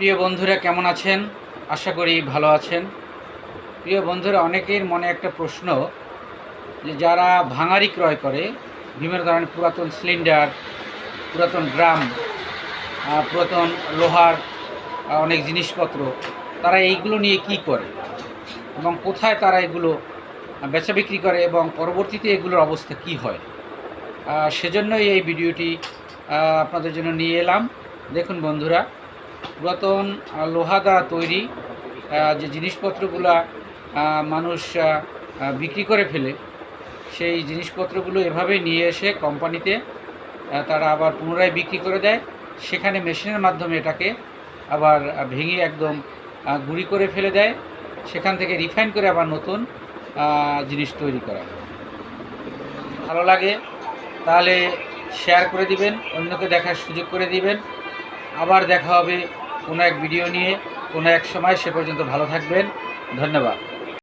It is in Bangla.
প্রিয় বন্ধুরা কেমন আছেন? আশা করি ভালো আছেন। প্রিয় বন্ধুরা, অনেকের মনে একটা প্রশ্ন যে যারা ভাঙাড়ি ক্রয় করে বিভিন্ন ধরনের পুরাতন সিলিন্ডার, পুরাতন ড্রাম, পুরাতন লোহার অনেক জিনিসপত্র, তারা এইগুলো নিয়ে কি করে এবং কোথায় তারা এগুলো বেচা বিক্রি করে এবং পরবর্তীতে এগুলোর অবস্থা কি হয়? সেজন্যই এই ভিডিওটি আপনাদের জন্য নিয়ে এলাম। দেখুন বন্ধুরা, পুরাতন লোহা দ্বারা তৈরি যে জিনিসপত্রগুলো মানুষ বিক্রি করে ফেলে, সেই জিনিসপত্রগুলো এভাবেই নিয়ে এসে কোম্পানিতে তারা আবার পুনরায় বিক্রি করে দেয়। সেখানে মেশিনের মাধ্যমে এটাকে আবার ভেঙে একদম গুঁড়ি করে ফেলে দেয়। সেখান থেকে রিফাইন করে আবার নতুন জিনিস তৈরি করা। ভালো লাগে তাহলে শেয়ার করে দিবেন, অন্যকে দেখার সুযোগ করে দিবেন। আবার দেখা হবে কোনো এক ভিডিও নিয়ে কোনো এক সময়। সে পর্যন্ত ভালো থাকবেন। ধন্যবাদ।